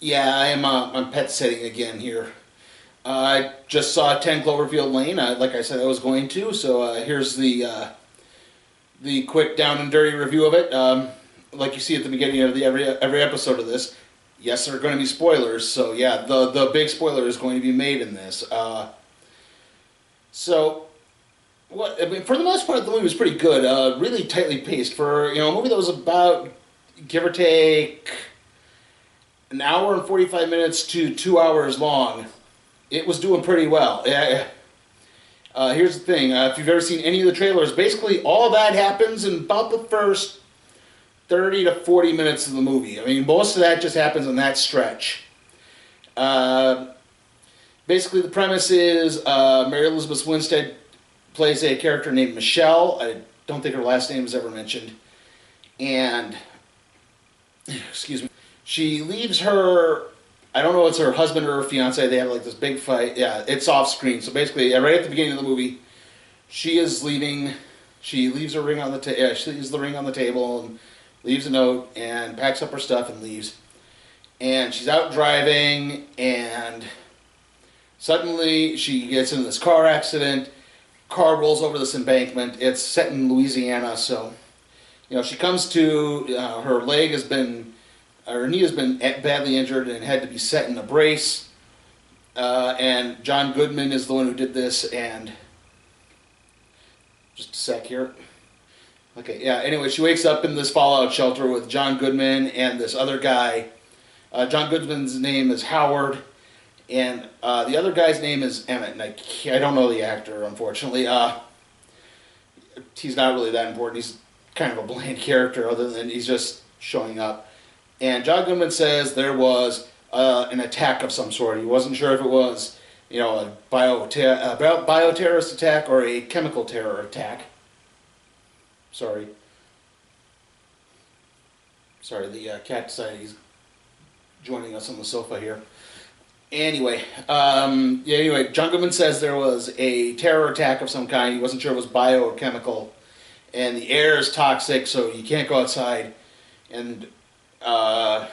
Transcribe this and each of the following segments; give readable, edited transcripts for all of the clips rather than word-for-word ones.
Yeah, I'm pet sitting again here. I just saw 10 Cloverfield Lane, like I said I was going to, so here's the quick down and dirty review of it. Like you see at the beginning of every episode of this, yes, there are going to be spoilers, so yeah, the big spoiler is going to be made in this. So, what I mean, for the most part, the movie was pretty good, really tightly paced. For, a movie that was about, give or take, an hour and 45 minutes to 2 hours long, it was doing pretty well. Yeah. Here's the thing: if you've ever seen any of the trailers, basically all that happens in about the first 30 to 40 minutes of the movie. I mean, most of that just happens in that stretch. Uh, Basically, the premise is Mary Elizabeth Winstead plays a character named Michelle. I don't think her last name is ever mentioned. And, excuse me, she leaves her, I don't know if it's her husband or her fiance. They have like this big fight. Yeah, it's off screen. So basically, right at the beginning of the movie, she is leaving. She leaves her ring on the she leaves the ring on the table and leaves a note and packs up her stuff and leaves. And she's out driving, and suddenly she gets in this car accident. Car rolls over this embankment. It's set in Louisiana, so she comes to, her leg has been, her knee has been badly injured and had to be set in a brace. And John Goodman is the one who did this. And just a sec here. Okay, yeah. Anyway, she wakes up in this fallout shelter with John Goodman and this other guy. John Goodman's name is Howard. And the other guy's name is Emmett, and I don't know the actor, unfortunately. He's not really that important. He's kind of a bland character, other than he's just showing up. And John Goodman says there was an attack of some sort. He wasn't sure if it was, a bioterrorist attack or a chemical terror attack. Sorry, the cat decided he's joining us on the sofa here. Anyway, John Goodman says there was a terror attack of some kind. He wasn't sure it was bio or chemical, and the air is toxic, so you can't go outside. And at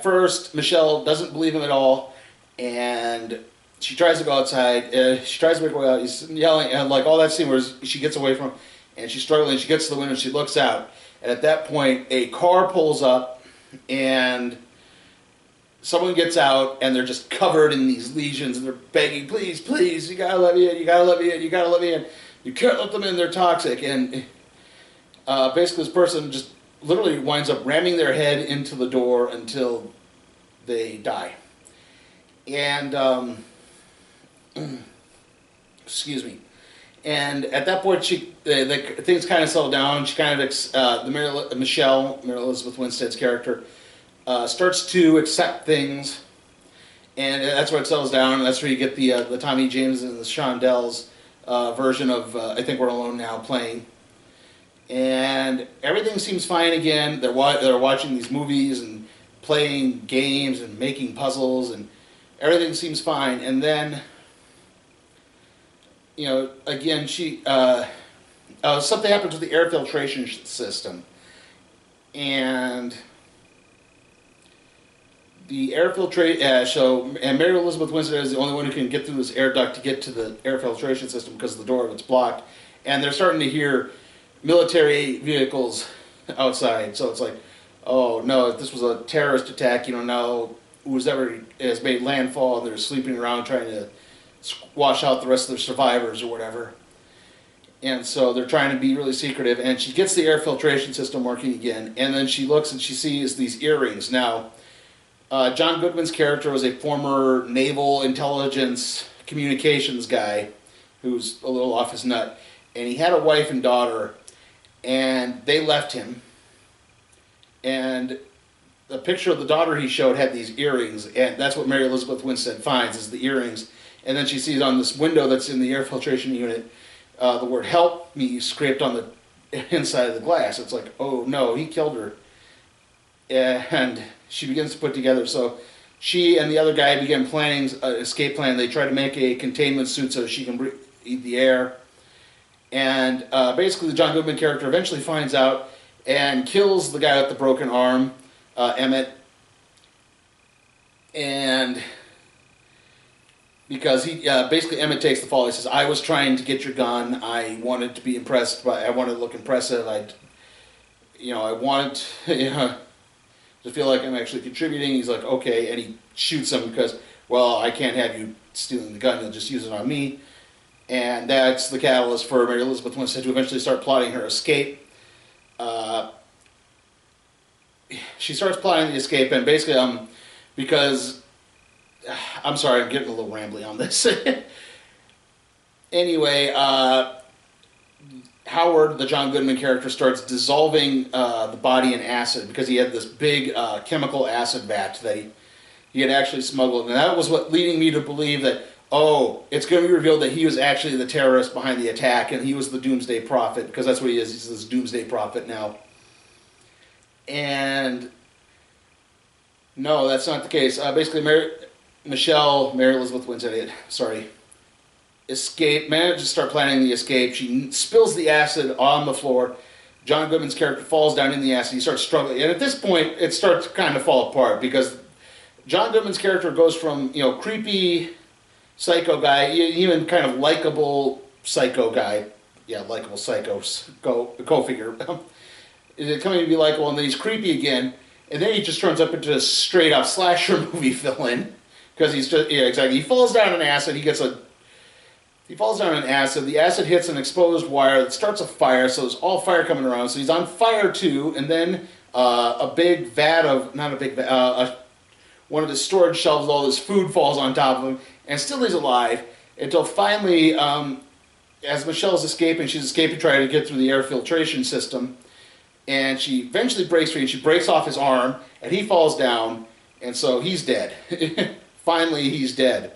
first, Michelle doesn't believe him at all, and she tries to go outside. She tries to make her way out. He's yelling, and like all that scene where she gets away from him, and she's struggling. She gets to the window, and she looks out, and at that point, a car pulls up, and someone gets out, and they're just covered in these lesions, and they're begging, please, please, you gotta let me in, you gotta let me in, you gotta let me in. You can't let them in, they're toxic. And basically this person just literally winds up ramming their head into the door until they die. And, excuse me. And at that point, things kind of settle down. She kind of, Mary Elizabeth Winstead's character, starts to accept things, and that's where it settles down. And that's where you get the Tommy James and the Shondells version of I Think We're Alone Now playing, and everything seems fine again. They're watching these movies and playing games and making puzzles, and everything seems fine. And then, again, something happens with the air filtration system, and the air and Mary Elizabeth Winstead is the only one who can get through this air duct to get to the air filtration system because the door of it's blocked. And they're starting to hear military vehicles outside. So it's like, oh no, if this was a terrorist attack, now whoever has made landfall and they're sleeping around trying to wash out the rest of the survivors or whatever. And so they're trying to be really secretive. And she gets the air filtration system working again. And then she looks and she sees these earrings. Now, John Goodman's character was a former naval intelligence communications guy who's a little off his nut. And he had a wife and daughter, and they left him. And the picture of the daughter he showed had these earrings, and that's what Mary Elizabeth Winstead finds, is the earrings. And then she sees on this window that's in the air filtration unit, the word "help me" scraped on the inside of the glass. It's like, oh no, he killed her. And she begins to put together. So she and the other guy begin planning an escape plan. They try to make a containment suit so she can breathe the air. And basically the John Goodman character eventually finds out and kills the guy with the broken arm, Emmett. And because he basically Emmett takes the fall. He says, "I was trying to get your gun. I wanted to be impressed, but I wanted to look impressive. I wanted to feel like I'm actually contributing." He's like, "Okay," and he shoots him because, well, I can't have you stealing the gun. You'll just use it on me. And that's the catalyst for Mary Elizabeth Winstead to eventually start plotting her escape. She starts plotting the escape, and basically, because I'm sorry, I'm getting a little rambly on this. Anyway, Howard, the John Goodman character, starts dissolving the body in acid because he had this big chemical acid vat that he had actually smuggled, and that was what leading me to believe that, oh, it's going to be revealed that he was actually the terrorist behind the attack, and he was the Doomsday Prophet, because that's what he is. He's this Doomsday Prophet now. And no, that's not the case. Basically, Mary Elizabeth Winstead, manages to start planning the escape. She spills the acid on the floor. John Goodman's character falls down in the acid. He starts struggling, and at this point, it starts to kind of fall apart because John Goodman's character goes from creepy psycho guy, even kind of likable psycho guy. Yeah, likable psycho. Go figure. Coming to be likable, and then he's creepy again, and then he just turns up into a straight up slasher movie villain because he's just exactly. He falls down in acid. He falls down in acid. The acid hits an exposed wire that starts a fire, so there's all fire coming around. So he's on fire too, and then a big vat of one of the storage shelves, all this food falls on top of him, and still he's alive until finally, as Michelle's escaping, she's escaping trying to get through the air filtration system. And she eventually breaks free, and she breaks off his arm, and he falls down, and so he's dead. Finally, he's dead.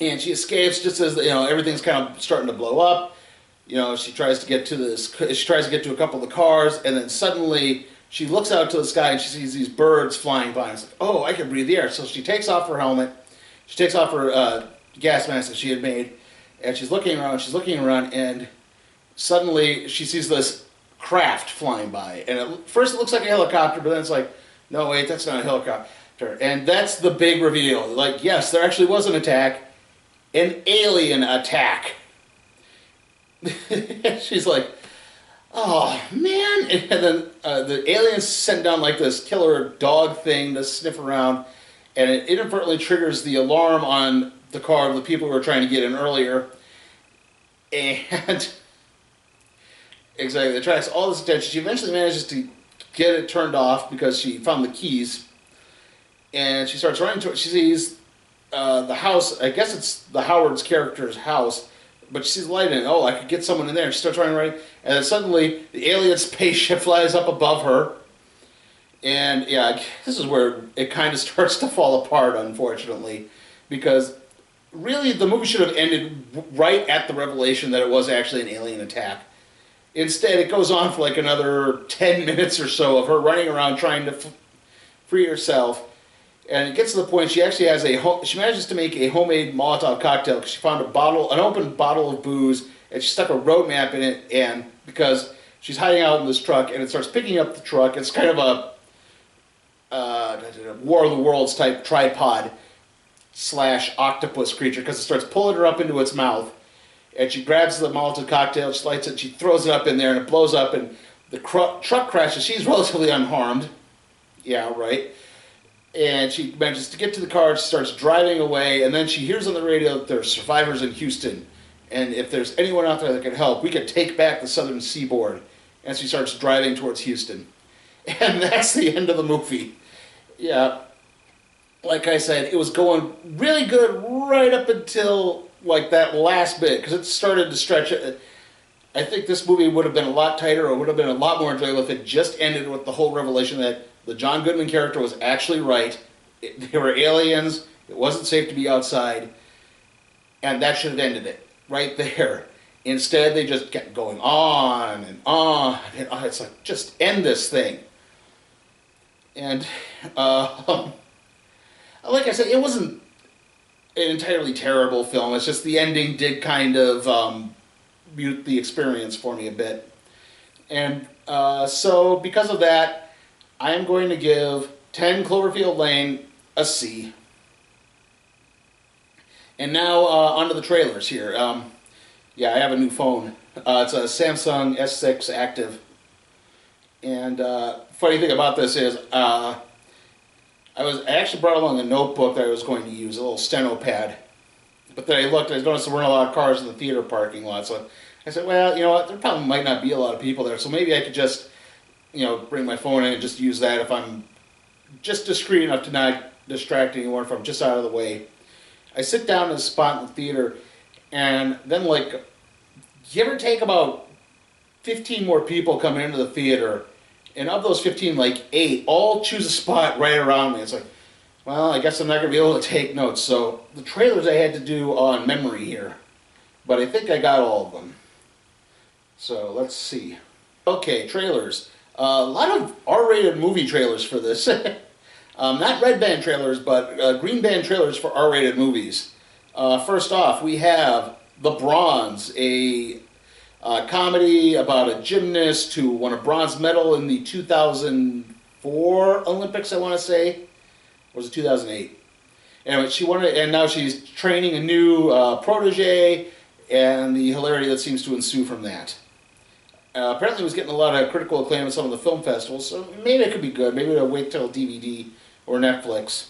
And she escapes just as everything's kind of starting to blow up. She tries to get to a couple of the cars, and then suddenly she looks out to the sky and she sees these birds flying by. And it's like, oh, I can breathe the air. So she takes off her helmet, she takes off her gas mask that she had made, and she's looking around, and suddenly she sees this craft flying by. And first it looks like a helicopter, but then it's like, no, wait, that's not a helicopter. And that's the big reveal. Like, yes, there actually was an attack, an alien attack. She's like, oh, man. And then the aliens send down like this killer dog thing to sniff around, and it inadvertently triggers the alarm on the car of the people who were trying to get in earlier. And exactly, it attracts all this attention. She eventually manages to get it turned off because she found the keys. And she starts running towards, she sees the house, I guess it's the Howard's character's house, but she sees light in it. Oh, I could get someone in there. She starts running, and then suddenly the alien spaceship flies up above her. And yeah, this is where it kind of starts to fall apart, unfortunately, because really the movie should have ended right at the revelation that it was actually an alien attack. Instead, it goes on for like another 10 minutes or so of her running around trying to free herself. And it gets to the point she actually has she manages to make a homemade Molotov cocktail because she found an open bottle of booze, and she stuck a road map in it, and because she's hiding out in this truck, and it starts picking up the truck. It's kind of a War of the Worlds type tripod / octopus creature because it starts pulling her up into its mouth. And she grabs the Molotov cocktail, she lights it, she throws it up in there, and it blows up, and the truck crashes. She's relatively unharmed. Yeah, right. And she manages to get to the car, she starts driving away, and then she hears on the radio that there's survivors in Houston, and if there's anyone out there that can help, we could take back the southern seaboard. And she starts driving towards Houston. And that's the end of the movie. Yeah. Like I said, it was going really good right up until like that last bit, because it started to stretch it. I think this movie would have been a lot tighter, or would have been a lot more enjoyable if it just ended with the whole revelation that the John Goodman character was actually right. There were aliens. It wasn't safe to be outside. And that should have ended it right there. Instead, they just kept going on and on. And on. It's like, just end this thing. And, like I said, it wasn't an entirely terrible film. It's just the ending did kind of mute the experience for me a bit. And so, because of that, I am going to give 10 Cloverfield Lane, a C. And now onto the trailers here. Yeah, I have a new phone. It's a Samsung S6 Active. And funny thing about this is I actually brought along a notebook that I was going to use, a little steno pad. But then I noticed there weren't a lot of cars in the theater parking lot. So I said, well, you know what, there probably might not be a lot of people there. So maybe I could just, bring my phone in and just use that if I'm just discreet enough to not distract anyone, if I'm just out of the way. I sit down in a spot in the theater, and then give or take about 15 more people coming into the theater, and of those 15, 8 all choose a spot right around me. It's like, well, I guess I'm not going to be able to take notes. So the trailers I had to do on memory here, but I think I got all of them. So let's see. Okay, trailers. A lot of R-rated movie trailers for this. Not red band trailers, but green band trailers for R-rated movies. First off, we have The Bronze, a comedy about a gymnast who won a bronze medal in the 2004 Olympics, I want to say. Or was it 2008? Anyway, she won it, and now she's training a new protege, and the hilarity that seems to ensue from that. Apparently it was getting a lot of critical acclaim at some of the film festivals, so maybe it could be good. Maybe it'll wait till DVD or Netflix.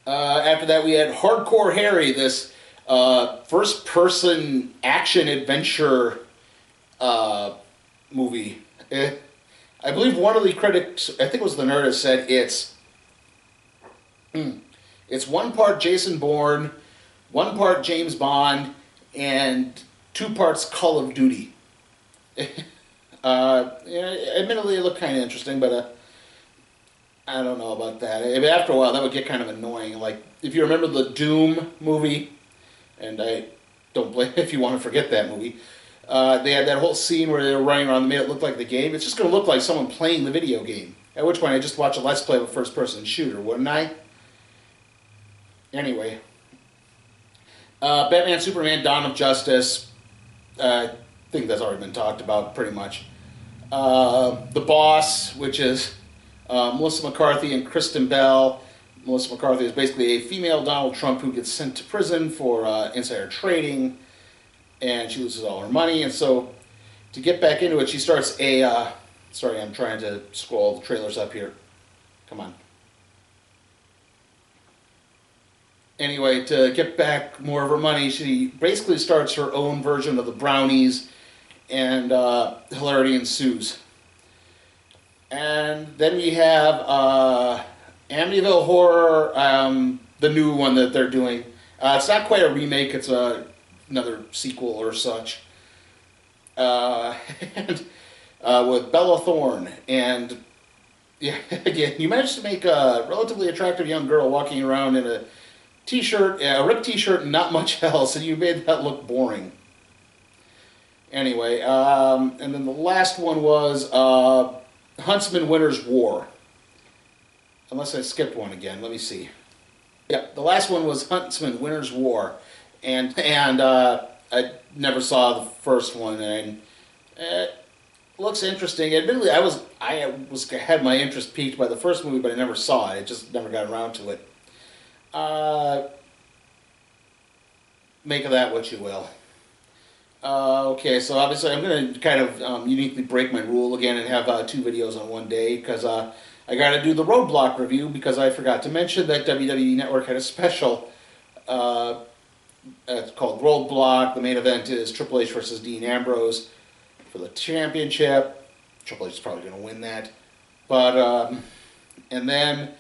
After that, we had Hardcore Harry, this first-person action-adventure movie. I believe one of the critics, I think it was the Nerdist, said it's one part Jason Bourne, one part James Bond, and 2 parts Call of Duty. Admittedly, it looked kind of interesting, but I don't know about that. After a while, that would get kind of annoying. If you remember the Doom movie, and I don't blame if you want to forget that movie, they had that whole scene where they were running around and made it look like the game. It's just going to look like someone playing the video game. At which point, I just watch a Let's Play of a first-person shooter, wouldn't I? Anyway. Batman, Superman, Dawn of Justice. I think that's already been talked about pretty much. The Boss, which is Melissa McCarthy and Kristen Bell. Melissa McCarthy is basically a female Donald Trump who gets sent to prison for insider trading, and she loses all her money. And so, to get back into it, she starts a... sorry, I'm trying to scroll the trailers up here. Come on. Anyway, to get back more of her money, she basically starts her own version of the Brownies, and hilarity ensues. And then we have Amityville Horror, the new one that they're doing. It's not quite a remake, it's another sequel or such. And with Bella Thorne. And yeah, again, you managed to make a relatively attractive young girl walking around in a t-shirt, a ripped t-shirt, and not much else, and you made that look boring. Anyway, and then the last one was Huntsman Winter's War. Unless I skipped one again, let me see. Yeah, the last one was Huntsman Winter's War, and I never saw the first one, and it looks interesting. Admittedly, I had my interest piqued by the first movie, but I never saw it. I just never got around to it. Make of that what you will. Okay, so obviously I'm going to kind of uniquely break my rule again and have 2 videos on one day, because I got to do the Roadblock review, because I forgot to mention that WWE Network had a special it's called Roadblock. The main event is Triple H versus Dean Ambrose for the championship. Triple H is probably going to win that. But, and then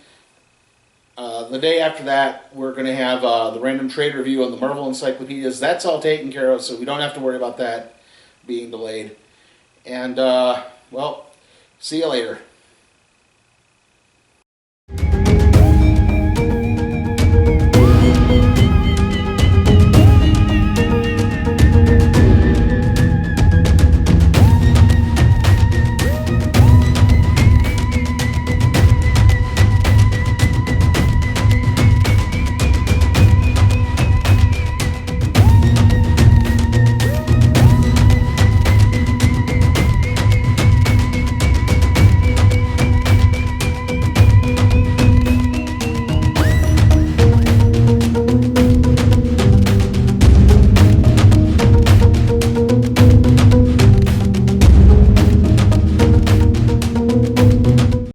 the day after that, we're going to have the random trade review on the Marvel Encyclopedias. That's all taken care of, so we don't have to worry about that being delayed. And, well, see you later.